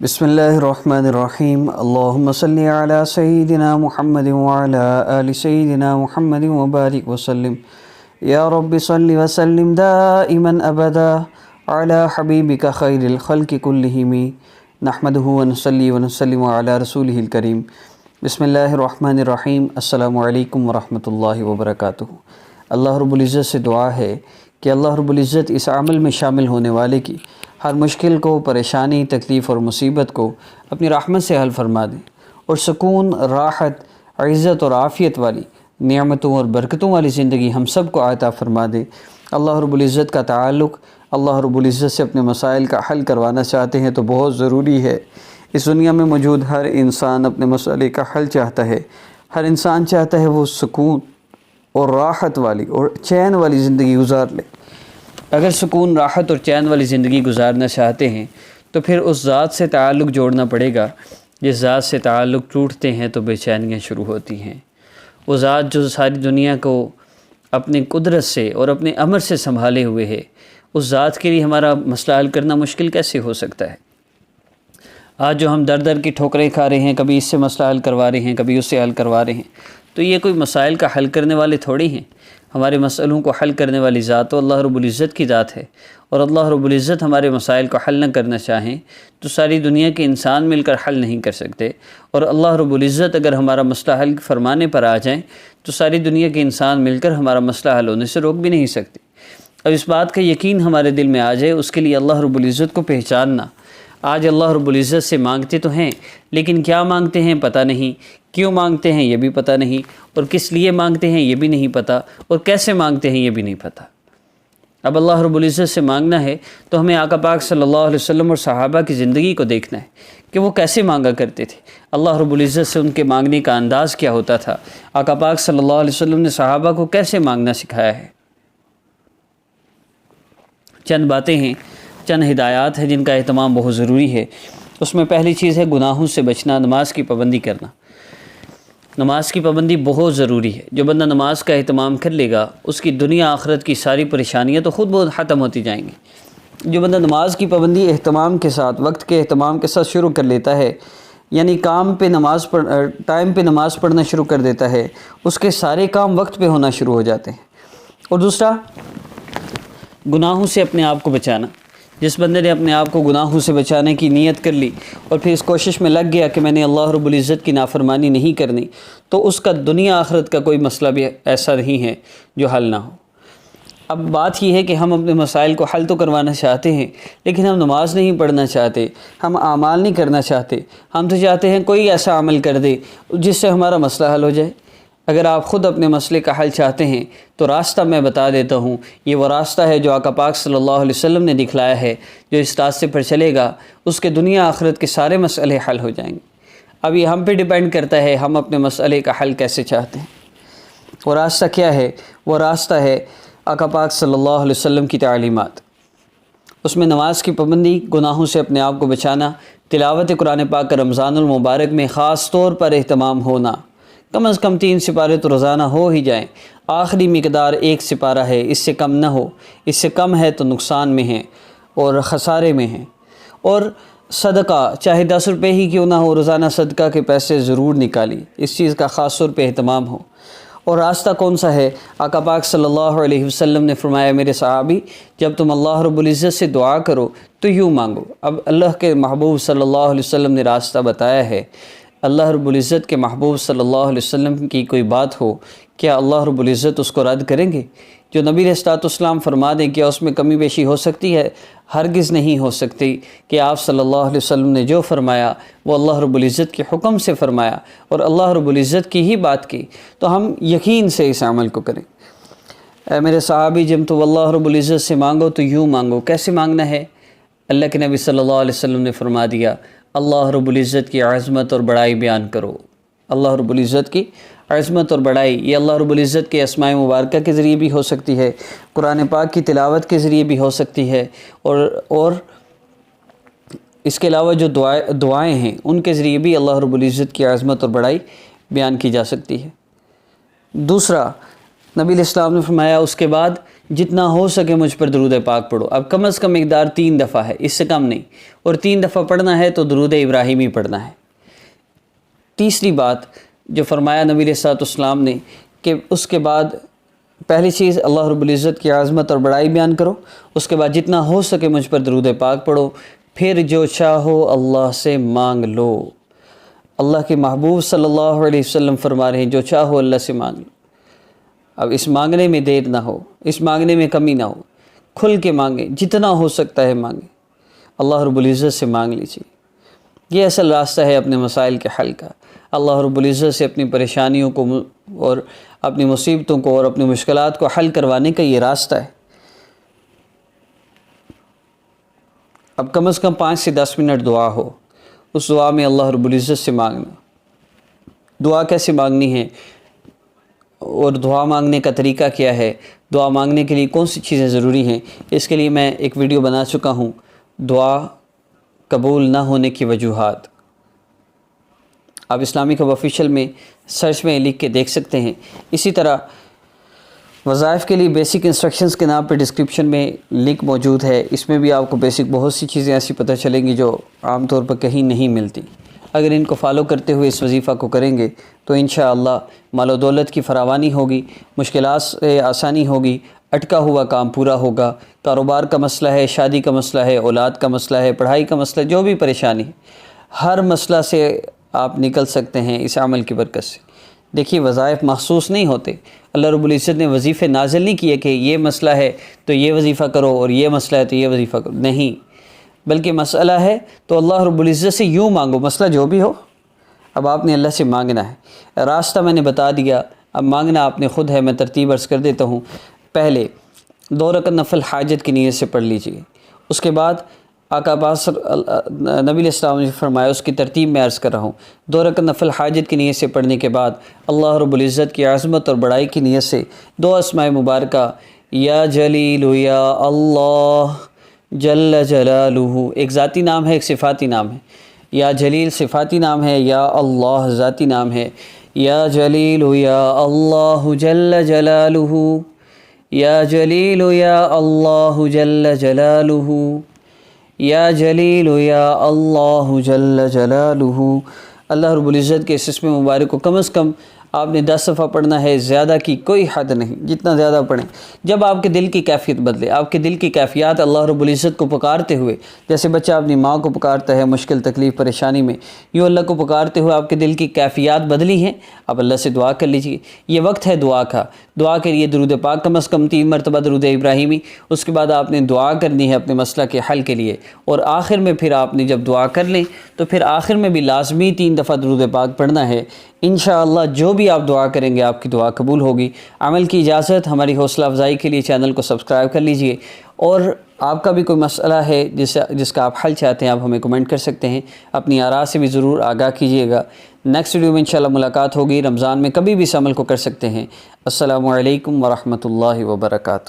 بسم اللہ الرحمن الرحیم اللہم صلی علی سیدنا محمد وعلی آل سیدنا محمد وبارک وسلم یا رب صلی وسلم دائما ابدا علی حبیبک خیر الخلق کلہم نحمدہ ونصلی ونسلم علی رسولہ الکریم۔ بسم اللہ الرحمن الرحیم۔ السلام علیکم ورحمۃ اللہ وبرکاتہ۔ اللہ رب العزت سے دعا ہے کہ اللہ رب العزت اس عمل میں شامل ہونے والے کی ہر مشکل کو، پریشانی، تکلیف اور مصیبت کو اپنی رحمت سے حل فرما دے اور سکون، راحت، عزت اور عافیت والی نعمتوں اور برکتوں والی زندگی ہم سب کو عطا فرما دے۔ اللہ رب العزت کا تعلق اللہ رب العزت سے اپنے مسائل کا حل کروانا چاہتے ہیں تو بہت ضروری ہے۔ اس دنیا میں موجود ہر انسان اپنے مسئلے کا حل چاہتا ہے۔ ہر انسان چاہتا ہے وہ سکون اور راحت والی اور چین والی زندگی گزار لے۔ اگر سکون، راحت اور چین والی زندگی گزارنا چاہتے ہیں تو پھر اس ذات سے تعلق جوڑنا پڑے گا۔ جس ذات سے تعلق ٹوٹتے ہیں تو بے چینیاں شروع ہوتی ہیں۔ وہ ذات جو ساری دنیا کو اپنی قدرت سے اور اپنے امر سے سنبھالے ہوئے ہے، اس ذات کے لیے ہمارا مسئلہ حل کرنا مشکل کیسے ہو سکتا ہے؟ آج جو ہم در در کی ٹھوکریں کھا رہے ہیں، کبھی اس سے مسئلہ حل کروا رہے ہیں، کبھی اس سے حل کروا رہے ہیں، تو یہ کوئی مسائل کا حل کرنے والے تھوڑی ہیں۔ ہمارے مسئلوں کو حل کرنے والی ذات تو اللہ رب العزت کی ذات ہے، اور اللہ رب العزت ہمارے مسائل کو حل نہ کرنا چاہیں تو ساری دنیا کے انسان مل کر حل نہیں کر سکتے، اور اللہ رب العزت اگر ہمارا مسئلہ حل فرمانے پر آ جائیں تو ساری دنیا کے انسان مل کر ہمارا مسئلہ حل ہونے سے روک بھی نہیں سکتے۔ اب اس بات کا یقین ہمارے دل میں آ جائے، اس کے لیے اللہ رب العزت کو پہچاننا۔ آج اللہ رب العزت سے مانگتے تو ہیں، لیکن کیا مانگتے ہیں پتہ نہیں، کیوں مانگتے ہیں یہ بھی پتہ نہیں، اور کس لیے مانگتے ہیں یہ بھی نہیں پتہ، اور کیسے مانگتے ہیں یہ بھی نہیں پتہ۔ اب اللہ رب العزت سے مانگنا ہے تو ہمیں آقا پاک صلی اللہ علیہ وسلم اور صحابہ کی زندگی کو دیکھنا ہے کہ وہ کیسے مانگا کرتے تھے۔ اللہ رب العزت سے ان کے مانگنے کا انداز کیا ہوتا تھا، آقا پاک صلی اللہ علیہ وسلم نے صحابہ کو کیسے مانگنا سکھایا ہے۔ چند باتیں ہیں، چند ہدایات ہیں جن کا اہتمام بہت ضروری ہے۔ اس میں پہلی چیز ہے گناہوں سے بچنا، نماز کی پابندی کرنا۔ نماز کی پابندی بہت ضروری ہے۔ جو بندہ نماز کا اہتمام کر لے گا، اس کی دنیا آخرت کی ساری پریشانیاں تو خود بہت ختم ہوتی جائیں گی۔ جو بندہ نماز کی پابندی اہتمام کے ساتھ، وقت کے اہتمام کے ساتھ شروع کر لیتا ہے، یعنی ٹائم پہ نماز پڑھنا شروع کر دیتا ہے، اس کے سارے کام وقت پہ ہونا شروع ہو جاتے ہیں۔ اور دوسرا، گناہوں سے اپنے آپ کو بچانا۔ جس بندے نے اپنے آپ کو گناہوں سے بچانے کی نیت کر لی اور پھر اس کوشش میں لگ گیا کہ میں نے اللہ رب العزت کی نافرمانی نہیں کرنی، تو اس کا دنیا آخرت کا کوئی مسئلہ بھی ایسا نہیں ہے جو حل نہ ہو۔ اب بات یہ ہے کہ ہم اپنے مسائل کو حل تو کروانا چاہتے ہیں، لیکن ہم نماز نہیں پڑھنا چاہتے، ہم اعمال نہیں کرنا چاہتے۔ ہم تو چاہتے ہیں کوئی ایسا عمل کر دے جس سے ہمارا مسئلہ حل ہو جائے۔ اگر آپ خود اپنے مسئلے کا حل چاہتے ہیں تو راستہ میں بتا دیتا ہوں۔ یہ وہ راستہ ہے جو آقا پاک صلی اللہ علیہ وسلم نے دکھلایا ہے۔ جو اس راستے پر چلے گا اس کے دنیا آخرت کے سارے مسئلے حل ہو جائیں گے۔ اب یہ ہم پہ ڈیپینڈ کرتا ہے ہم اپنے مسئلے کا حل کیسے چاہتے ہیں۔ وہ راستہ کیا ہے؟ وہ راستہ ہے آقا پاک صلی اللہ علیہ وسلم کی تعلیمات۔ اس میں نماز کی پابندی، گناہوں سے اپنے آپ کو بچانا، تلاوت قرآن پاک کا رمضان المبارک میں خاص طور پر اہتمام ہونا۔ کم از کم 3 سپارے تو روزانہ ہو ہی جائیں۔ آخری مقدار 1 سپارہ ہے، اس سے کم نہ ہو۔ اس سے کم ہے تو نقصان میں ہے اور خسارے میں ہے۔ اور صدقہ چاہے 10 روپے ہی کیوں نہ ہو، روزانہ صدقہ کے پیسے ضرور نکالی، اس چیز کا خاص طور پہ اہتمام ہو۔ اور راستہ کون سا ہے؟ آقا پاک صلی اللہ علیہ وسلم نے فرمایا، میرے صحابی، جب تم اللہ رب العزت سے دعا کرو تو یوں مانگو۔ اب اللہ کے محبوب صلی اللہ علیہ وسلم نے راستہ بتایا ہے۔ اللہ رب العزت کے محبوب صلی اللہ علیہ وسلم کی کوئی بات ہو، کیا اللہ رب العزت اس کو رد کریں گے؟ جو نبی علیہ الصلوۃ والسلام فرما دیں کیا اس میں کمی بیشی ہو سکتی ہے؟ ہرگز نہیں ہو سکتی۔ کہ آپ صلی اللہ علیہ وسلم نے جو فرمایا وہ اللہ رب العزت کے حکم سے فرمایا اور اللہ رب العزت کی ہی بات کی، تو ہم یقین سے اس عمل کو کریں۔ اے میرے صحابی، جب تو اللہ رب العزت سے مانگو تو یوں مانگو۔ کیسے مانگنا ہے؟ اللہ کے نبی صلی اللہ علیہ وسلم نے فرما دیا، اللہ رب العزت کی عظمت اور بڑائی بیان کرو۔ اللہ رب العزت کی عظمت اور بڑائی، یہ اللہ رب العزت کے اسماء مبارکہ کے ذریعے بھی ہو سکتی ہے، قرآن پاک کی تلاوت کے ذریعے بھی ہو سکتی ہے، اور اس کے علاوہ جو دعائیں ہیں ان کے ذریعے بھی اللہ رب العزت کی عظمت اور بڑائی بیان کی جا سکتی ہے۔ دوسرا، نبی علیہ السلام نے فرمایا اس کے بعد جتنا ہو سکے مجھ پر درود پاک پڑھو. اب کم از کم مقدار 3 دفعہ ہے، اس سے کم نہیں، اور 3 دفعہ پڑھنا ہے تو درود ابراہیمی پڑھنا ہے. تیسری بات جو فرمایا نبی علیہ السلام نے کہ اس کے بعد پہلی چیز اللہ رب العزت کی عظمت اور بڑائی بیان کرو، اس کے بعد جتنا ہو سکے مجھ پر درود پاک پڑھو، پھر جو چاہو اللہ سے مانگ لو. اللہ کے محبوب صلی اللہ علیہ وسلم فرما رہے ہیں جو چاہو اللہ سے مانگ لو. اب اس مانگنے میں دیر نہ ہو، اس مانگنے میں کمی نہ ہو، کھل کے مانگیں، جتنا ہو سکتا ہے مانگیں، اللہ رب العزت سے مانگ لیجیے. یہ اصل راستہ ہے اپنے مسائل کے حل کا. اللہ رب العزت سے اپنی پریشانیوں کو اور اپنی مصیبتوں کو اور اپنی مشکلات کو حل کروانے کا یہ راستہ ہے. اب کم از کم 5 سے 10 منٹ دعا ہو، اس دعا میں اللہ رب العزت سے مانگنا. دعا کیسے مانگنی ہے اور دعا مانگنے کا طریقہ کیا ہے، دعا مانگنے کے لیے کون سی چیزیں ضروری ہیں، اس کے لیے میں ایک ویڈیو بنا چکا ہوں، دعا قبول نہ ہونے کی وجوہات. آپ اسلامک ہب آفیشیل میں سرچ میں لکھ کے دیکھ سکتے ہیں. اسی طرح وظائف کے لیے بیسک انسٹرکشنز کے نام پہ ڈسکرپشن میں لنک موجود ہے. اس میں بھی آپ کو بیسک بہت سی چیزیں ایسی پتہ چلیں گی جو عام طور پر کہیں نہیں ملتی. اگر ان کو فالو کرتے ہوئے اس وظیفہ کو کریں گے تو انشاءاللہ مال و دولت کی فراوانی ہوگی، مشکلات سے آسانی ہوگی، اٹکا ہوا کام پورا ہوگا. کاروبار کا مسئلہ ہے، شادی کا مسئلہ ہے، اولاد کا مسئلہ ہے، پڑھائی کا مسئلہ، جو بھی پریشانی ہے، ہر مسئلہ سے آپ نکل سکتے ہیں اس عمل کی برکت سے. دیکھیے وظائف مخصوص نہیں ہوتے. اللہ رب العزت نے وظیفے نازل نہیں کیے کہ یہ مسئلہ ہے تو یہ وظیفہ کرو اور یہ مسئلہ ہے تو یہ وظیفہ کرو، نہیں، بلکہ مسئلہ ہے تو اللہ رب العزت سے یوں مانگو، مسئلہ جو بھی ہو اب آپ نے اللہ سے مانگنا ہے. راستہ میں نے بتا دیا، اب مانگنا آپ نے خود ہے. میں ترتیب عرض کر دیتا ہوں. پہلے 2 رکعت نفل حاجت کی نیت سے پڑھ لیجئے. اس کے بعد آقا پاک نبی علیہ السلام نے فرمایا، اس کی ترتیب میں عرض کر رہا ہوں. 2 رکعت نفل حاجت کی نیت سے پڑھنے کے بعد اللہ رب العزت کی عظمت اور بڑائی کی نیت سے 2 اسماء مبارکہ یا جلیل یا اللہ جل جلالہ، ایک ذاتی نام ہے، ایک صفاتی نام ہے. یا جلیل صفاتی نام ہے، یا اللہ ذاتی نام ہے. یا جلیل یا اللہ جل جلالہ، یا جلیل یا اللہ جل جلالہ، یا جلیل یا اللہ جل جلالہ. اللہ رب العزت کے اس اسم مبارک کو کم از کم آپ نے 10 دفعہ پڑھنا ہے، زیادہ کی کوئی حد نہیں، جتنا زیادہ پڑھیں. جب آپ کے دل کی کیفیت بدلے، آپ کے دل کی کیفیات اللہ رب العزت کو پکارتے ہوئے، جیسے بچہ اپنی ماں کو پکارتا ہے مشکل تکلیف پریشانی میں، یوں اللہ کو پکارتے ہوئے آپ کے دل کی کیفیات بدلی ہیں، آپ اللہ سے دعا کر لیجیے. یہ وقت ہے دعا کا. دعا کے لیے درود پاک کم از کم 3 مرتبہ درود ابراہیمی. اس کے بعد آپ نے دعا کرنی ہے اپنے مسئلہ کے حل کے لیے، اور آخر میں پھر آپ نے جب دعا کر لیں تو پھر آخر میں بھی لازمی 3 دفعہ درود پاک پڑھنا ہے. انشاءاللہ جو بھی آپ دعا کریں گے آپ کی دعا قبول ہوگی. عمل کی اجازت. ہماری حوصلہ افزائی کے لیے چینل کو سبسکرائب کر لیجئے، اور آپ کا بھی کوئی مسئلہ ہے جس کا آپ حل چاہتے ہیں، آپ ہمیں کمنٹ کر سکتے ہیں. اپنی آراء سے بھی ضرور آگاہ کیجیے گا. نیکسٹ ویڈیو میں انشاءاللہ ملاقات ہوگی. رمضان میں کبھی بھی اس عمل کو کر سکتے ہیں. السلام علیکم ورحمۃ اللہ وبرکاتہ.